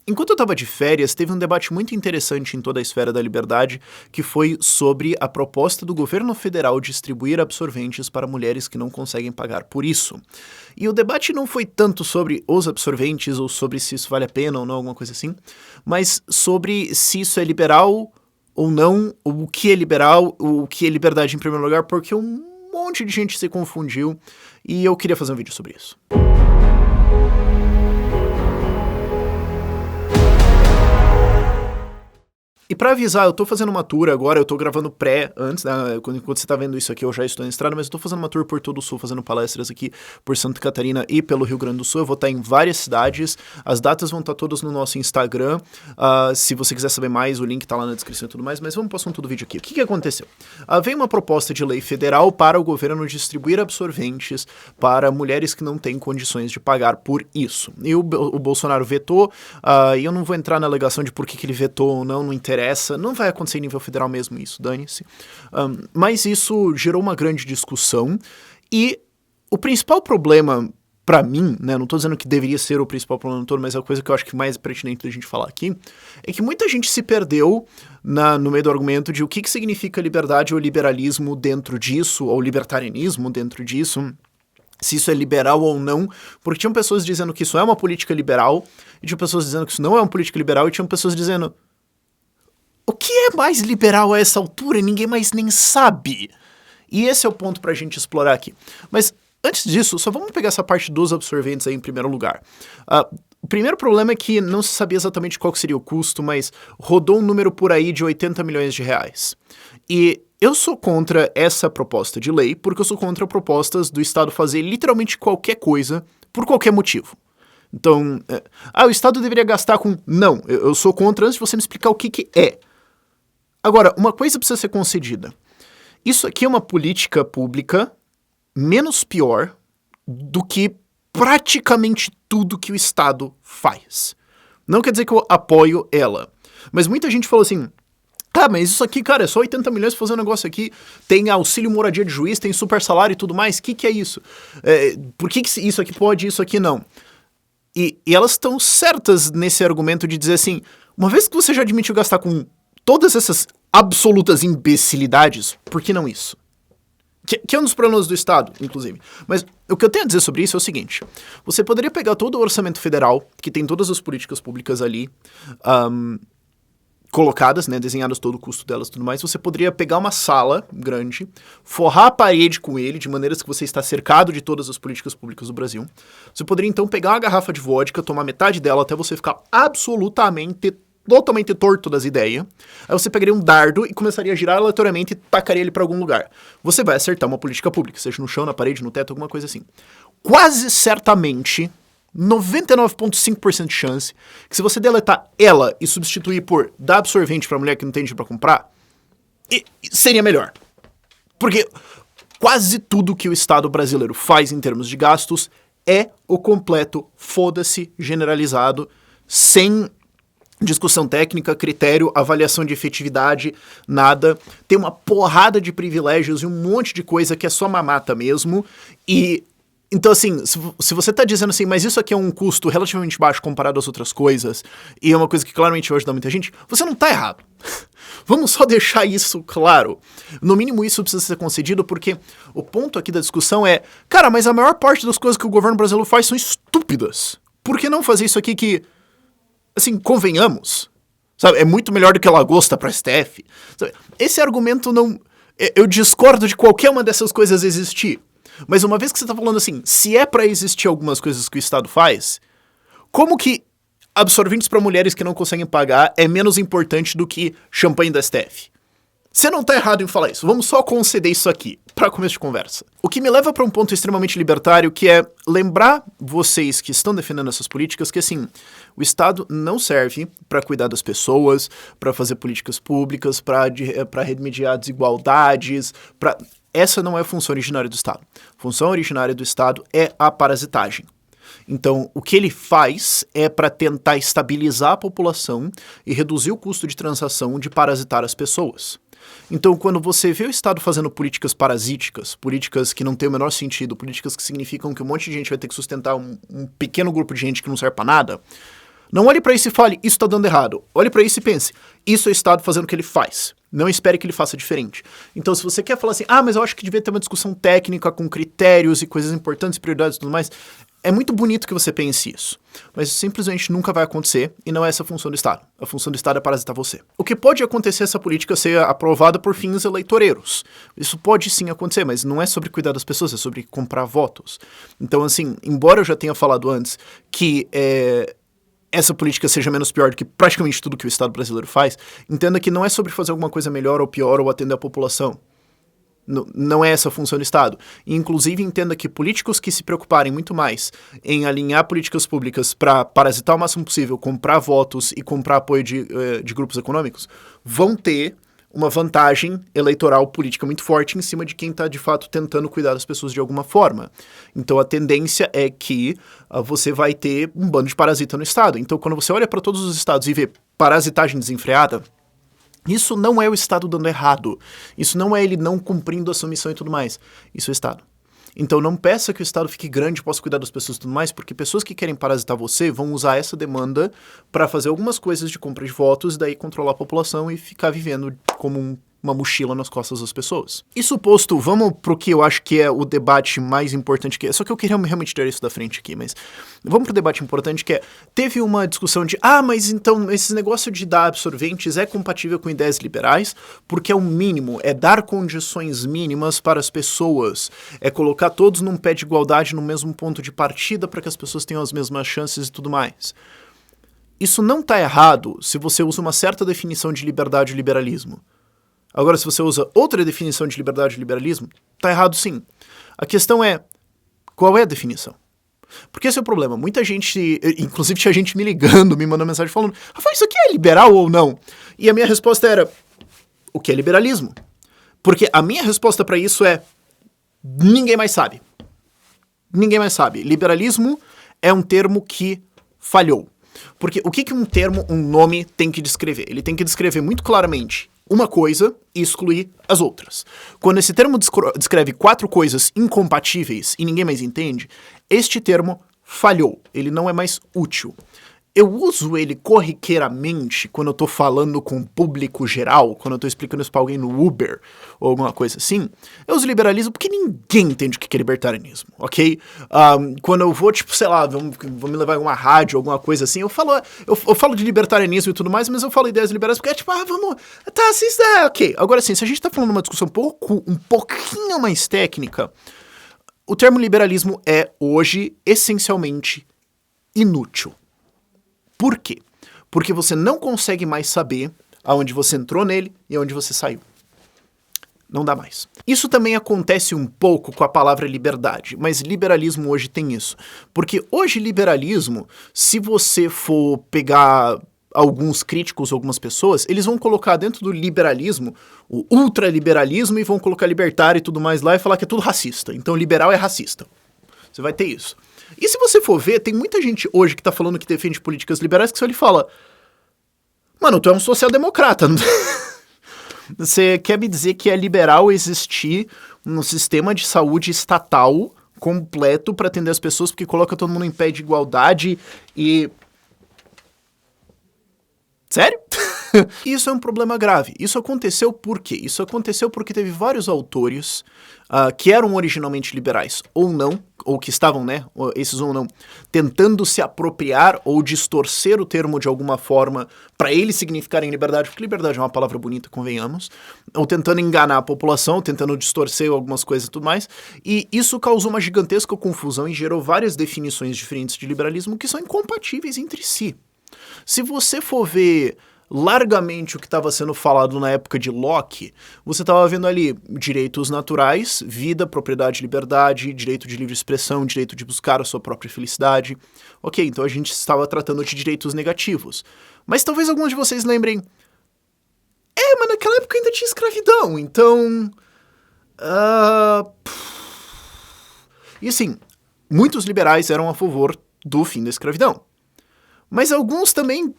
Enquanto eu estava de férias, teve um debate muito interessante em toda a esfera da liberdade, que foi sobre a proposta do governo federal distribuir absorventes para mulheres que não conseguem pagar por isso. E o debate não foi tanto sobre os absorventes ou sobre se isso vale a pena ou não, alguma coisa assim, mas sobre se isso é liberal ou não, o que é liberal, o que é liberdade em primeiro lugar, porque um monte de gente se confundiu e eu queria fazer um vídeo sobre isso. E pra avisar, eu tô fazendo uma tour agora, eu tô gravando antes, né, quando você tá vendo isso aqui eu já estou na estrada, mas eu tô fazendo uma tour por todo o sul, fazendo palestras aqui por Santa Catarina e pelo Rio Grande do Sul. Eu vou estar em várias cidades, as datas vão estar todas no nosso Instagram, se você quiser saber mais, o link tá lá na descrição e tudo mais, mas vamos pro assunto do vídeo aqui. O que aconteceu? Veio uma proposta de lei federal para o governo distribuir absorventes para mulheres que não têm condições de pagar por isso. E o Bolsonaro vetou, e eu não vou entrar na alegação de por que ele vetou ou não interessa. Não vai acontecer em nível federal mesmo isso, dane-se. Mas isso gerou uma grande discussão e o principal problema pra mim, né, não tô dizendo que deveria ser o principal problema todo, mas é a coisa que eu acho que mais é pertinente da gente falar aqui, é que muita gente se perdeu no meio do argumento de o que significa liberdade ou liberalismo dentro disso, ou libertarianismo dentro disso, se isso é liberal ou não, porque tinham pessoas dizendo que isso é uma política liberal, e tinham pessoas dizendo que isso não é uma política liberal, e tinham pessoas dizendo... O que é mais liberal a essa altura? Ninguém mais nem sabe. E esse é o ponto pra gente explorar aqui. Mas antes disso, só vamos pegar essa parte dos absorventes aí em primeiro lugar. O primeiro problema é que não se sabia exatamente qual seria o custo, mas rodou um número por aí de 80 milhões de reais. E eu sou contra essa proposta de lei, porque eu sou contra propostas do Estado fazer literalmente qualquer coisa por qualquer motivo. Então, o Estado deveria gastar com... Não, eu sou contra antes de você me explicar o que é. Agora, uma coisa precisa ser concedida. Isso aqui é uma política pública menos pior do que praticamente tudo que o Estado faz. Não quer dizer que eu apoio ela. Mas muita gente falou assim, mas isso aqui, cara, é só 80 milhões pra fazer um negócio aqui. Tem auxílio moradia de juiz, tem super salário e tudo mais. O que é isso? Por que isso aqui pode e isso aqui não? E elas estão certas nesse argumento de dizer assim, uma vez que você já admitiu gastar com todas essas absolutas imbecilidades, por que não isso? Que é um dos problemas do Estado, inclusive. Mas o que eu tenho a dizer sobre isso é o seguinte. Você poderia pegar todo o orçamento federal, que tem todas as políticas públicas ali, colocadas, né, desenhadas todo o custo delas e tudo mais. Você poderia pegar uma sala grande, forrar a parede com ele, de maneiras que você está cercado de todas as políticas públicas do Brasil. Você poderia, então, pegar uma garrafa de vodka, tomar metade dela até você ficar totalmente torto das ideias. Aí você pegaria um dardo e começaria a girar aleatoriamente e tacaria ele pra algum lugar. Você vai acertar uma política pública, seja no chão, na parede, no teto, alguma coisa assim. Quase certamente, 99,5% de chance, que se você deletar ela e substituir por dar absorvente pra mulher que não tem dinheiro pra comprar, seria melhor. Porque quase tudo que o Estado brasileiro faz em termos de gastos é o completo foda-se generalizado, sem discussão técnica, critério, avaliação de efetividade, nada. Tem uma porrada de privilégios e um monte de coisa que é só mamata mesmo. E, então assim, se você tá dizendo assim, mas isso aqui é um custo relativamente baixo comparado às outras coisas, e é uma coisa que claramente vai ajudar muita gente, você não tá errado. Vamos só deixar isso claro. No mínimo isso precisa ser concedido, porque o ponto aqui da discussão é, cara, mas a maior parte das coisas que o governo brasileiro faz são estúpidas. Por que não fazer isso aqui que... Assim, convenhamos, sabe? É muito melhor do que lagosta pra STF. Sabe? Esse argumento não... Eu discordo de qualquer uma dessas coisas existir. Mas uma vez que você tá falando assim, se é pra existir algumas coisas que o Estado faz, como que absorventes pra mulheres que não conseguem pagar é menos importante do que champanhe da STF? Você não tá errado em falar isso. Vamos só conceder isso aqui, para começo de conversa. O que me leva para um ponto extremamente libertário, que é lembrar vocês que estão defendendo essas políticas que, assim, o Estado não serve para cuidar das pessoas, para fazer políticas públicas, para remediar desigualdades, Essa não é a função originária do Estado. A função originária do Estado é a parasitagem. Então, o que ele faz é para tentar estabilizar a população e reduzir o custo de transação de parasitar as pessoas. Então, quando você vê o Estado fazendo políticas parasíticas, políticas que não têm o menor sentido, políticas que significam que um monte de gente vai ter que sustentar um pequeno grupo de gente que não serve para nada, Não olhe pra isso e fale, isso tá dando errado. Olhe pra isso e pense, isso é o Estado fazendo o que ele faz. Não espere que ele faça diferente. Então, se você quer falar assim, mas eu acho que devia ter uma discussão técnica com critérios e coisas importantes, prioridades e tudo mais, é muito bonito que você pense isso. Mas simplesmente nunca vai acontecer e não é essa a função do Estado. A função do Estado é parasitar você. O que pode acontecer é essa política ser aprovada por fins eleitoreiros. Isso pode sim acontecer, mas não é sobre cuidar das pessoas, é sobre comprar votos. Então, assim, embora eu já tenha falado antes que essa política seja menos pior do que praticamente tudo que o Estado brasileiro faz, entenda que não é sobre fazer alguma coisa melhor ou pior ou atender a população. Não é essa a função do Estado. E, inclusive, entenda que políticos que se preocuparem muito mais em alinhar políticas públicas para parasitar o máximo possível, comprar votos e comprar apoio de grupos econômicos, vão ter uma vantagem eleitoral política muito forte em cima de quem está, de fato, tentando cuidar das pessoas de alguma forma. Então, a tendência é que você vai ter um bando de parasita no Estado. Então, quando você olha para todos os estados e vê parasitagem desenfreada, isso não é o Estado dando errado. Isso não é ele não cumprindo a sua missão e tudo mais. Isso é o Estado. Então não peça que o Estado fique grande e possa cuidar das pessoas e tudo mais, porque pessoas que querem parasitar você vão usar essa demanda para fazer algumas coisas de compra de votos e daí controlar a população e ficar vivendo como uma mochila nas costas das pessoas. Isso posto, vamos pro que eu acho que é o debate mais importante que é. Só que eu queria realmente tirar isso da frente aqui, mas vamos pro debate importante que é, teve uma discussão de, mas então esse negócio de dar absorventes é compatível com ideias liberais, porque é o mínimo, é dar condições mínimas para as pessoas, é colocar todos num pé de igualdade no mesmo ponto de partida para que as pessoas tenham as mesmas chances e tudo mais. Isso não tá errado se você usa uma certa definição de liberdade e liberalismo. Agora, se você usa outra definição de liberdade e liberalismo, tá errado sim. A questão é, qual é a definição? Porque esse é o problema. Muita gente, inclusive tinha gente me ligando, me mandando mensagem falando, Rafael, isso aqui é liberal ou não? E a minha resposta era, o que é liberalismo? Porque a minha resposta para isso é, ninguém mais sabe. Ninguém mais sabe. Liberalismo é um termo que falhou. Porque o que um termo, um nome tem que descrever? Ele tem que descrever muito claramente uma coisa e excluir as outras. Quando esse termo descreve 4 coisas incompatíveis e ninguém mais entende, este termo falhou. Ele não é mais útil. Eu uso ele corriqueiramente quando eu tô falando com o público geral, quando eu tô explicando isso pra alguém no Uber ou alguma coisa assim. Eu uso liberalismo porque ninguém entende o que é libertarianismo, ok? Quando eu vou, tipo, sei lá, vou me levar em alguma rádio, alguma coisa assim, eu falo de libertarianismo e tudo mais, mas eu falo ideias liberais porque é tipo, vamos, tá, assim, ok. Agora sim, se a gente tá falando uma discussão um pouquinho mais técnica, o termo liberalismo é hoje essencialmente inútil. Por quê? Porque você não consegue mais saber aonde você entrou nele e aonde você saiu. Não dá mais. Isso também acontece um pouco com a palavra liberdade, mas liberalismo hoje tem isso. Porque hoje liberalismo, se você for pegar alguns críticos, algumas pessoas, eles vão colocar dentro do liberalismo o ultraliberalismo e vão colocar libertário e tudo mais lá e falar que é tudo racista. Então liberal é racista. Você vai ter isso. E se você for ver, tem muita gente hoje que tá falando que defende políticas liberais que só lhe fala, mano, tu é um social-democrata. Você quer me dizer que é liberal existir um sistema de saúde estatal completo para atender as pessoas porque coloca todo mundo em pé de igualdade e... Sério? Isso é um problema grave. Isso aconteceu por quê? Isso aconteceu porque teve vários autores que eram originalmente liberais, ou não, ou que estavam, né, esses ou não, tentando se apropriar ou distorcer o termo de alguma forma para eles significarem liberdade, porque liberdade é uma palavra bonita, convenhamos, ou tentando enganar a população, tentando distorcer algumas coisas e tudo mais, e isso causou uma gigantesca confusão e gerou várias definições diferentes de liberalismo que são incompatíveis entre si. Se você for ver largamente o que estava sendo falado na época de Locke, você estava vendo ali direitos naturais, vida, propriedade, liberdade, direito de livre expressão, direito de buscar a sua própria felicidade. Ok, então a gente estava tratando de direitos negativos. Mas talvez alguns de vocês lembrem, mas naquela época ainda tinha escravidão, então... E assim, muitos liberais eram a favor do fim da escravidão. Mas alguns também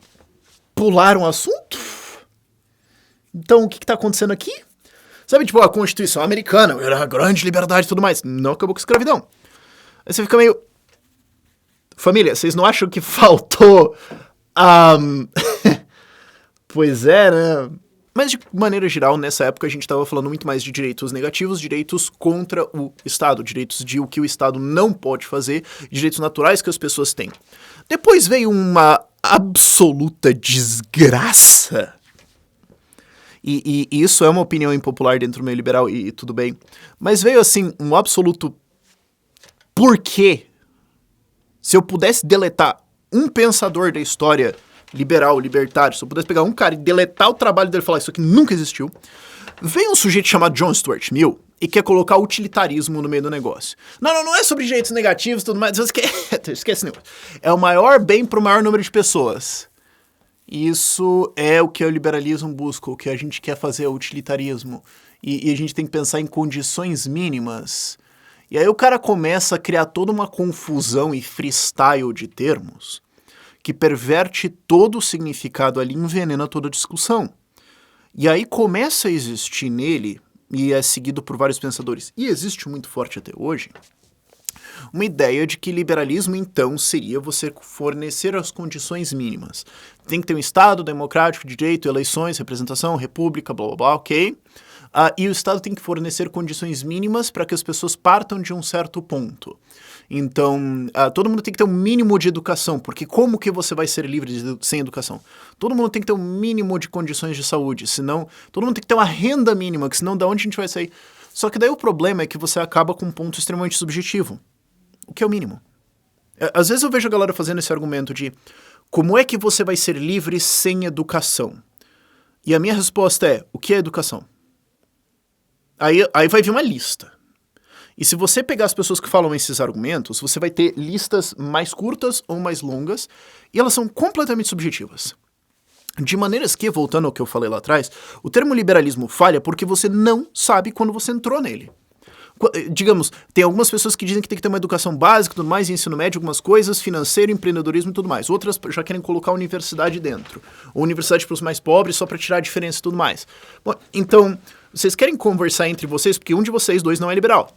pularam o assunto? Então, o que está acontecendo aqui? Sabe, tipo, a Constituição americana, era grande liberdade e tudo mais. Não acabou com a escravidão. Aí você fica meio... Família, vocês não acham que faltou Pois é, né? Mas, de maneira geral, nessa época a gente estava falando muito mais de direitos negativos, direitos contra o Estado, direitos de o que o Estado não pode fazer, direitos naturais que as pessoas têm. Depois veio uma absoluta desgraça. E isso é uma opinião impopular dentro do meio liberal, e tudo bem. Mas veio, assim, um absoluto porquê. Se eu pudesse deletar um pensador da história liberal, libertário, se eu pudesse pegar um cara e deletar o trabalho dele e falar isso aqui nunca existiu, veio um sujeito chamado John Stuart Mill e quer colocar utilitarismo no meio do negócio. Não é sobre direitos negativos e tudo mais, esquece esse negócio. É o maior bem para o maior número de pessoas. Isso é o que o liberalismo busca, o que a gente quer fazer é o utilitarismo. E a gente tem que pensar em condições mínimas. E aí o cara começa a criar toda uma confusão e freestyle de termos que perverte todo o significado ali, envenena toda a discussão. E aí começa a existir nele, e é seguido por vários pensadores, e existe muito forte até hoje, uma ideia de que liberalismo, então, seria você fornecer as condições mínimas. Tem que ter um Estado democrático, de direito, eleições, representação, república, blá blá blá, ok? E o Estado tem que fornecer condições mínimas para que as pessoas partam de um certo ponto. Então, todo mundo tem que ter um mínimo de educação, porque como que você vai ser livre sem educação? Todo mundo tem que ter um mínimo de condições de saúde, senão... Todo mundo tem que ter uma renda mínima, que senão de onde a gente vai sair? Só que daí o problema é que você acaba com um ponto extremamente subjetivo. O que é o mínimo? Às vezes eu vejo a galera fazendo esse argumento de como é que você vai ser livre sem educação? E a minha resposta é, o que é educação? Aí vai vir uma lista. E se você pegar as pessoas que falam esses argumentos, você vai ter listas mais curtas ou mais longas, e elas são completamente subjetivas. De maneiras que, voltando ao que eu falei lá atrás, o termo liberalismo falha porque você não sabe quando você entrou nele. Digamos, tem algumas pessoas que dizem que tem que ter uma educação básica, tudo mais, ensino médio, algumas coisas, financeiro, empreendedorismo e tudo mais. Outras já querem colocar a universidade dentro. Ou universidade para os mais pobres só para tirar a diferença e tudo mais. Bom, então, vocês querem conversar entre vocês porque um de vocês dois não é liberal.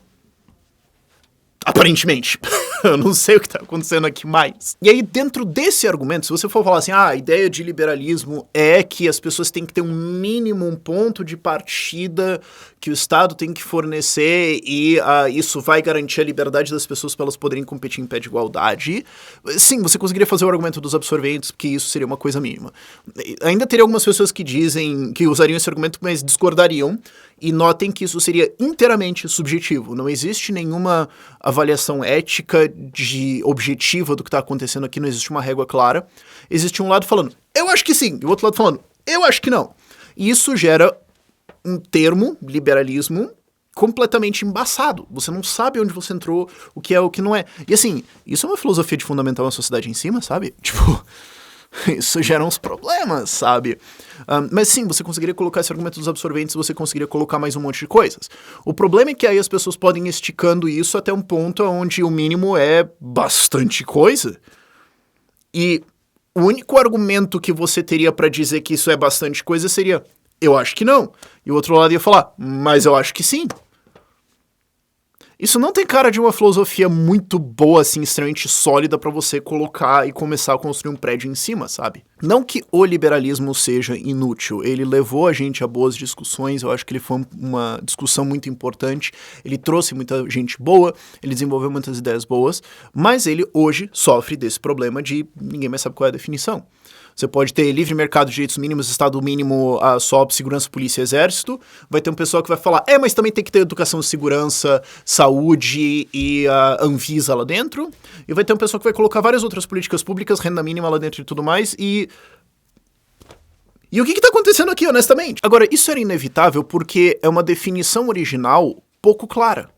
Aparentemente. Eu não sei o que tá acontecendo aqui mais. E aí, dentro desse argumento, se você for falar assim, a ideia de liberalismo é que as pessoas têm que ter um mínimo, um ponto de partida que o Estado tem que fornecer e isso vai garantir a liberdade das pessoas para elas poderem competir em pé de igualdade. Sim, você conseguiria fazer o argumento dos absorventes, que isso seria uma coisa mínima. Ainda teria algumas pessoas que dizem, que usariam esse argumento, mas discordariam. E notem que isso seria inteiramente subjetivo. Não existe nenhuma avaliação ética objetiva do que está acontecendo aqui, não existe uma régua clara. Existe um lado falando, eu acho que sim, e o outro lado falando, eu acho que não. E isso gera um termo, liberalismo, completamente embaçado. Você não sabe onde você entrou, o que é, o que não é. E assim, isso é uma filosofia de fundamentar uma sociedade em cima, sabe? Tipo... Isso gera uns problemas, sabe? Mas sim, você conseguiria colocar esse argumento dos absorventes, você conseguiria colocar mais um monte de coisas. O problema é que aí as pessoas podem ir esticando isso até um ponto onde o mínimo é bastante coisa. E o único argumento que você teria pra dizer que isso é bastante coisa seria, eu acho que não. E o outro lado ia falar, mas eu acho que sim. Isso não tem cara de uma filosofia muito boa, assim, extremamente sólida pra você colocar e começar a construir um prédio em cima, sabe? Não que o liberalismo seja inútil, ele levou a gente a boas discussões, eu acho que ele foi uma discussão muito importante, ele trouxe muita gente boa, ele desenvolveu muitas ideias boas, mas ele hoje sofre desse problema de ninguém mais sabe qual é a definição. Você pode ter livre mercado de direitos mínimos, estado mínimo só segurança, polícia e exército. Vai ter um pessoal que vai falar, mas também tem que ter educação, segurança, saúde e Anvisa lá dentro. E vai ter um pessoal que vai colocar várias outras políticas públicas, renda mínima lá dentro e tudo mais. E o que tá acontecendo aqui, honestamente? Agora, isso era inevitável porque é uma definição original pouco clara.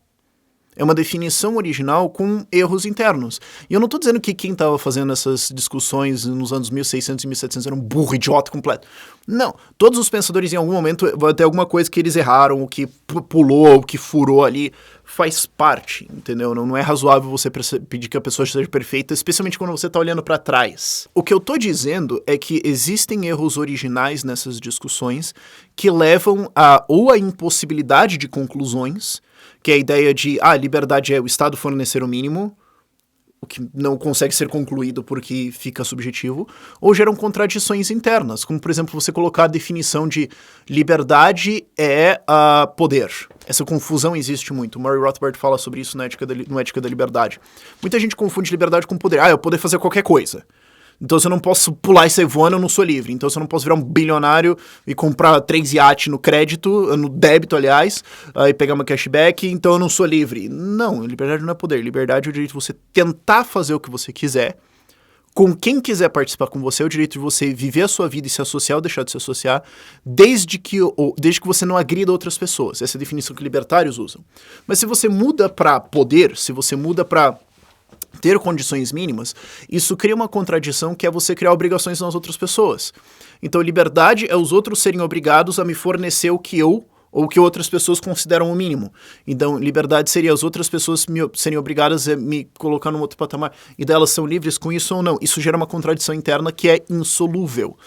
É uma definição original com erros internos. E eu não tô dizendo que quem tava fazendo essas discussões nos anos 1600 e 1700 era um burro idiota completo. Não. Todos os pensadores em algum momento vai ter alguma coisa que eles erraram, o que pulou, o que furou ali. Faz parte, entendeu? Não é razoável você pedir que a pessoa seja perfeita, especialmente quando você tá olhando pra trás. O que eu tô dizendo é que existem erros originais nessas discussões que levam ou a impossibilidade de conclusões, que é a ideia de, liberdade é o Estado fornecer o mínimo, o que não consegue ser concluído porque fica subjetivo, ou geram contradições internas, como, por exemplo, você colocar a definição de liberdade é poder. Essa confusão existe muito. O Murray Rothbard fala sobre isso no Ética da Liberdade. Muita gente confunde liberdade com poder. Eu poder fazer qualquer coisa. Então, se eu não posso pular e sair voando, eu não sou livre. Então, se eu não posso virar um bilionário e comprar 3 iates no crédito, no débito, aliás, e pegar uma cashback, então eu não sou livre. Não, liberdade não é poder. Liberdade é o direito de você tentar fazer o que você quiser, com quem quiser participar com você, é o direito de você viver a sua vida e se associar ou deixar de se associar, desde que você não agrida outras pessoas. Essa é a definição que libertários usam. Mas se você muda para poder, se você muda para ter condições mínimas, isso cria uma contradição que é você criar obrigações nas outras pessoas. Então, liberdade é os outros serem obrigados a me fornecer o que eu ou o que outras pessoas consideram o mínimo. Então, liberdade seria as outras pessoas serem obrigadas a me colocar num outro patamar. E delas são livres com isso ou não. Isso gera uma contradição interna que é insolúvel.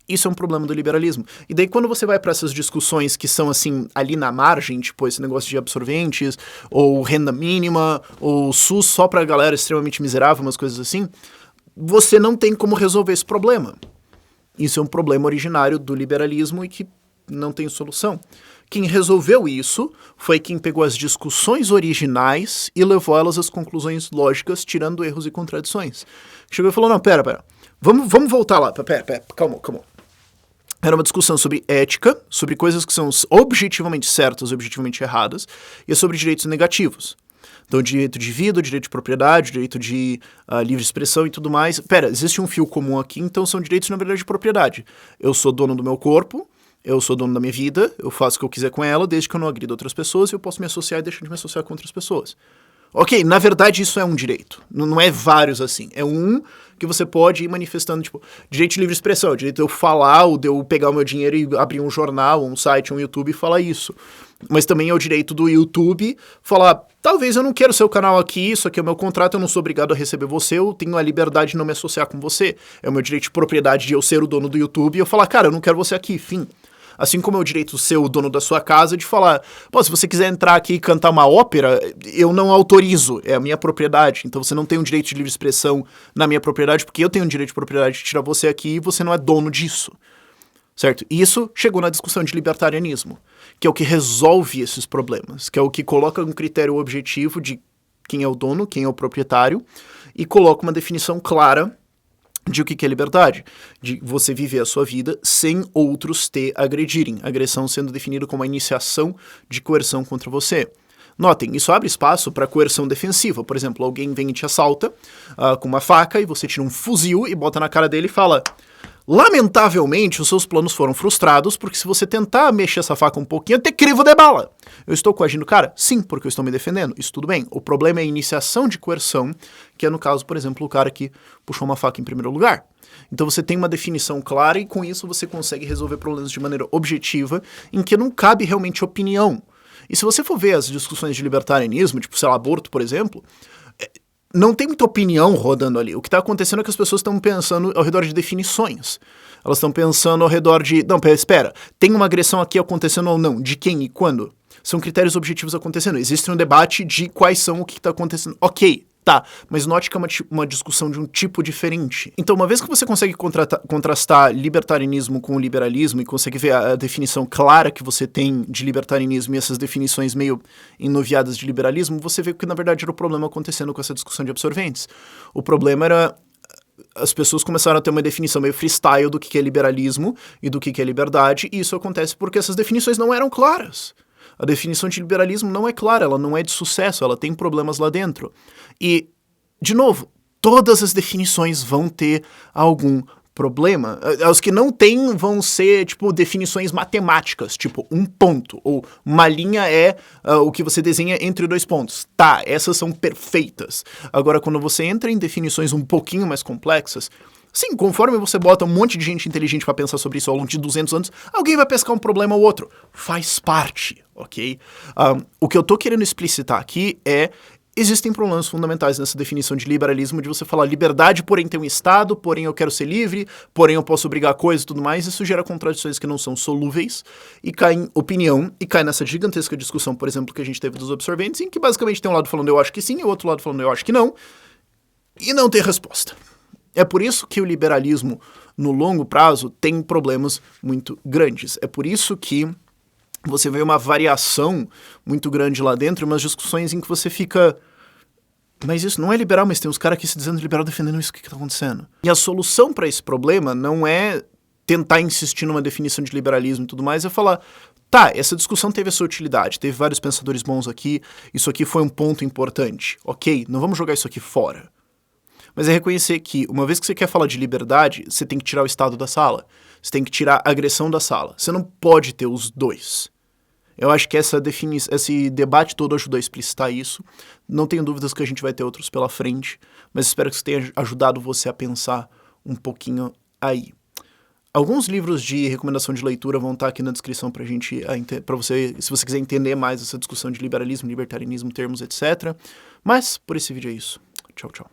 Isso é um problema do liberalismo. E daí quando você vai para essas discussões que são assim, ali na margem, tipo esse negócio de absorventes, ou renda mínima, ou SUS só pra galera extremamente miserável, umas coisas assim, você não tem como resolver esse problema. Isso é um problema originário do liberalismo e que não tem solução. Quem resolveu isso foi quem pegou as discussões originais e levou elas às conclusões lógicas, tirando erros e contradições. Chegou e falou, não, pera. Vamos voltar lá. Pera, calma. Era uma discussão sobre ética, sobre coisas que são objetivamente certas e objetivamente erradas, e sobre direitos negativos. Então, direito de vida, direito de propriedade, direito de livre expressão e tudo mais. Pera, existe um fio comum aqui, então são direitos, na verdade, de propriedade. Eu sou dono do meu corpo, eu sou dono da minha vida, eu faço o que eu quiser com ela, desde que eu não agrida outras pessoas, e eu posso me associar e deixar de me associar com outras pessoas. Ok, na verdade isso é um direito. Não é vários assim. É um que você pode ir manifestando, tipo, direito de livre expressão, direito de eu falar, ou de eu pegar o meu dinheiro e abrir um jornal, um site, um YouTube e falar isso. Mas também é o direito do YouTube falar, talvez eu não quero seu canal aqui, isso aqui é o meu contrato, eu não sou obrigado a receber você, eu tenho a liberdade de não me associar com você. É o meu direito de propriedade de eu ser o dono do YouTube e eu falar, cara, eu não quero você aqui, fim. Assim como é o direito de ser o dono da sua casa de falar, se você quiser entrar aqui e cantar uma ópera, eu não autorizo, é a minha propriedade. Então você não tem um direito de livre expressão na minha propriedade, porque eu tenho um direito de propriedade de tirar você aqui e você não é dono disso. Certo? E isso chegou na discussão de libertarianismo, que é o que resolve esses problemas, que é o que coloca um critério objetivo de quem é o dono, quem é o proprietário, e coloca uma definição clara de o que é liberdade, de você viver a sua vida sem outros te agredirem, agressão sendo definida como a iniciação de coerção contra você. Notem, isso abre espaço para coerção defensiva. Por exemplo, alguém vem e te assalta com uma faca e você tira um fuzil e bota na cara dele e fala, lamentavelmente os seus planos foram frustrados porque se você tentar mexer essa faca um pouquinho, eu te crivo de bala. Eu estou coagindo o cara? Sim, porque eu estou me defendendo. Isso tudo bem. O problema é a iniciação de coerção, que é no caso, por exemplo, o cara que puxou uma faca em primeiro lugar. Então você tem uma definição clara e com isso você consegue resolver problemas de maneira objetiva, em que não cabe realmente opinião. E se você for ver as discussões de libertarianismo, tipo, sei lá, aborto, por exemplo, não tem muita opinião rodando ali. O que está acontecendo é que as pessoas estão pensando ao redor de definições. Elas estão pensando ao redor de, não, espera, tem uma agressão aqui acontecendo ou não? De quem e quando? São critérios objetivos acontecendo. Existe um debate de quais são o que está acontecendo. Ok, tá, mas note que é uma discussão de um tipo diferente. Então, uma vez que você consegue contrastar libertarianismo com o liberalismo e consegue ver a definição clara que você tem de libertarianismo e essas definições meio enuviadas de liberalismo, você vê que, na verdade, era o problema acontecendo com essa discussão de absorventes. O problema era as pessoas começaram a ter uma definição meio freestyle do que é liberalismo e do que é liberdade, e isso acontece porque essas definições não eram claras. A definição de liberalismo não é clara, ela não é de sucesso, ela tem problemas lá dentro. E, de novo, todas as definições vão ter algum problema. Os que não têm vão ser, tipo, definições matemáticas, tipo, um ponto, ou uma linha é o que você desenha entre 2 pontos. Tá, essas são perfeitas. Agora, quando você entra em definições um pouquinho mais complexas, sim, conforme você bota um monte de gente inteligente para pensar sobre isso ao longo de 200 anos, alguém vai pescar um problema ou outro. Faz parte, ok? O que eu tô querendo explicitar aqui é, existem problemas fundamentais nessa definição de liberalismo, de você falar liberdade, porém tem um Estado, porém eu quero ser livre, porém eu posso obrigar coisas e tudo mais. Isso gera contradições que não são solúveis e cai em opinião e cai nessa gigantesca discussão, por exemplo, que a gente teve dos absorventes, em que basicamente tem um lado falando eu acho que sim e o outro lado falando eu acho que não. e não ter resposta. É por isso que o liberalismo, no longo prazo, tem problemas muito grandes. É por isso que você vê uma variação muito grande lá dentro, umas discussões em que você fica... Mas isso não é liberal, mas tem uns caras aqui se dizendo liberal defendendo isso, o que tá acontecendo? E a solução para esse problema não é tentar insistir numa definição de liberalismo e tudo mais, é falar, tá, essa discussão teve a sua utilidade, teve vários pensadores bons aqui, isso aqui foi um ponto importante, ok, não vamos jogar isso aqui fora. Mas é reconhecer que, uma vez que você quer falar de liberdade, você tem que tirar o Estado da sala, você tem que tirar a agressão da sala, você não pode ter os dois. Eu acho que esse debate todo ajudou a explicitar isso. Não tenho dúvidas que a gente vai ter outros pela frente, mas espero que isso tenha ajudado você a pensar um pouquinho aí. Alguns livros de recomendação de leitura vão estar aqui na descrição para você, se você quiser entender mais essa discussão de liberalismo, libertarianismo, termos, etc. Mas por esse vídeo é isso. Tchau, tchau.